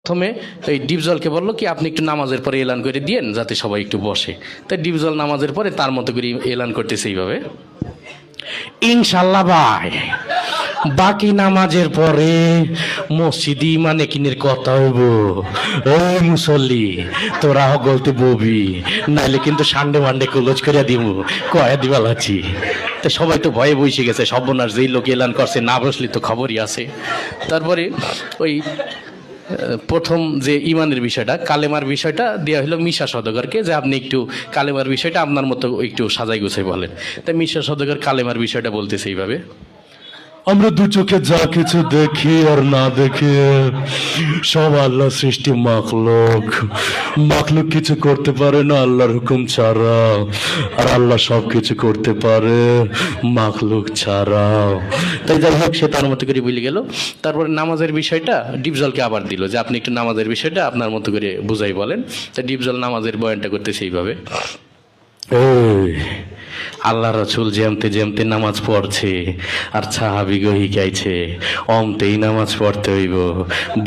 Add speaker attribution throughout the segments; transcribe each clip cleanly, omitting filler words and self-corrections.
Speaker 1: প্রথমে এই ডিপজলকে বললো কি আপনি একটু নামাজের পরে এলান করে দিয়েন যাতে সবাই একটু বসে। তাই ডিপজল নামাজের পরে তার মতো করে এলান করতেছে এইভাবে, ইনশাল্লাহ ভাই বাকি নামাজের পরে মসজিদ ইমানে কিনের কথা হইব, ওই মুসল্লি তোরা গলতে ববি, নাইলে কিন্তু সানডে মানডে ক্লোজ করে দিব, কয়া দিবা লাচ্ছি। তো সবাই তো ভয়ে বসে গেছে, সর্বনাশ যেই লোক এলান করছে না বসলে তো খবরই আছে। তারপরে ওই প্রথম যে ইমানের বিষয়টা, কালেমার বিষয়টা দেওয়া হলো মিশা সওদাগরকে, যে আপনি একটু কালেমার বিষয়টা আপনার মতো একটু সাজাই গুছাই বলেন। তাই মিশা সওদাগর কালেমার বিষয়টা বলতেছে এইভাবে,
Speaker 2: আমরা দু চোখে যা কিছু দেখি আর না দেখি সব আল্লাহ সৃষ্টি মাখলুক। মাখলুক কিছু করতে পারে না আল্লাহর হুকুম ছাড়া, আর আল্লাহ সব কিছু করতে পারে মাখলুক ছাড়া।
Speaker 1: তাই যাই হোক সে তার মতো করে বলে গেল। তারপরে নামাজের বিষয়টা ডিপজলকে আবার দিল, যে আপনি একটু নামাজের বিষয়টা আপনার মতো করে বুঝাই বলেন। তাই ডিপজল নামাজের বয়ানটা করতে সেইভাবে,
Speaker 2: এই
Speaker 1: আল্লাহ রসুল যেমতে যেমতে নামাজ পড়ছে আর সাহাবিগো হিকাইছে অমতেই নামাজ পড়তে হইব,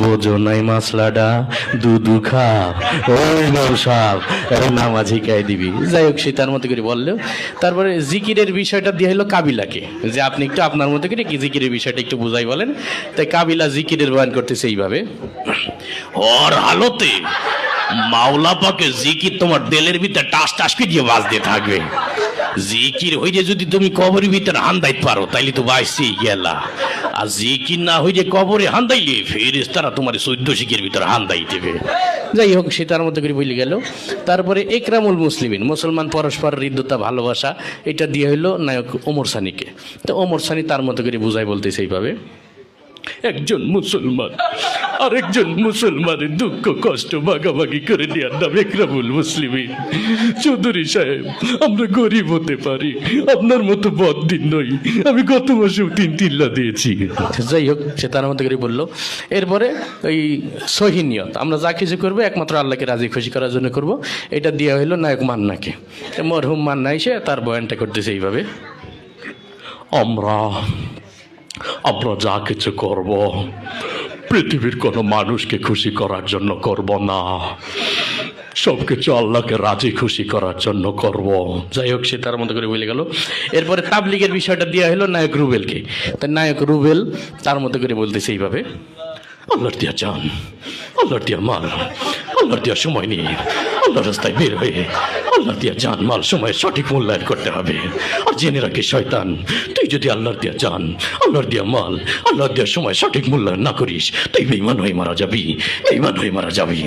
Speaker 1: বোঝো নাই মাসলাডা দুধু খা, ওই নৌসাব নামাজ হিকাই দিবি। যাই হোক সে তার মতো করে বললো। তারপরে জিকিরের বিষয়টা দিয়ে হলো কাবিলাকে, যে আপনি একটু আপনার মতো করে কি জিকিরের বিষয়টা একটু বুঝাই বলেন। তাই কাবিলা জিকিরের বয়ান করতেছে এইভাবে, ওর হালতে মাওলা পাকে জিকির তোমার দিলের ভিতরে টাস টাস করে দিয়ে বাজতে থাকবে। জিকির হইলে যদি তুমি কবরের ভিতরে হান্দাইতে পারো তাইলে তো বাইসি গেলা, আর জিকির না হইলে কবরে হান্দাইলে ফেরেশতারা তোমার 14 শিখের ভিতরে হান্দাই দেবে। যাই হোক সে তার মতো করে বলে গেল। তারপরে একরামুল মুসলিমিন, মুসলমান পরস্পর হৃদ্যতা ভালোবাসা, এটা দিয়ে হইলো নায়ক ওমর সানিকে। তো ওমর সানি তার মতো করে বুঝাই বলতেছে এইভাবে, একজন মুসলমান আরেকজন মুসলমানের দুঃখ কষ্ট ভাগাভাগি করে নেওয়ার নাম একরামুল মুসলিমিন। চৌধুরী সাহেব আমরা গরিব হতে পারি, আপনার মতো বদদিন নই, আমি গত মাসেও 3 লাখ দিয়েছি। যাই হোক সে তার মতো করে বললো। এরপরে ওই সহিনিয়ত, আমরা যা কিছু করবো একমাত্র আল্লাহকে রাজি খুশি করার জন্য করব, এটা দেওয়া হইলো নায়ক মান্নাকে। মরহুম মান্না এসে তার বয়ানটা করতেছে এইভাবে,
Speaker 2: আমরা যা কিছু করব পৃথিবীর কোনো মানুষকে খুশি করার জন্য করব না, সবকিছু আল্লাহকে রাজি খুশি করার জন্য করব।
Speaker 1: যাই হোক সে তার মতো করে বলে গেল। এরপরে তাবলিগের বিষয়টা দেওয়া হলো নায়ক রুবেলকে। তাই নায়ক রুবেল তার মতো করে বলতেছে এইভাবে,
Speaker 2: আল্লাহর দিয়া জান, আল্লাহর দিয়া মাল, আল্লাহর দিয়া সময় নিয়ে আল্লাহর রাস্তায় বের হয়ে আল্লাহর দিয়া জান মাল সময় সঠিক মূল্যায়ন করতে হবে। আর জেনে রাখি শয়তান, তুই যদি আল্লাহর দিয়া জান, আল্লাহর দিয়া মাল, আল্লাহর দিয়া সময় সঠিক মূল্যায়ন না করিস তুই বেঈমান হয়ে মারা যাবি, বেঈমান হয়ে মারা যাবি।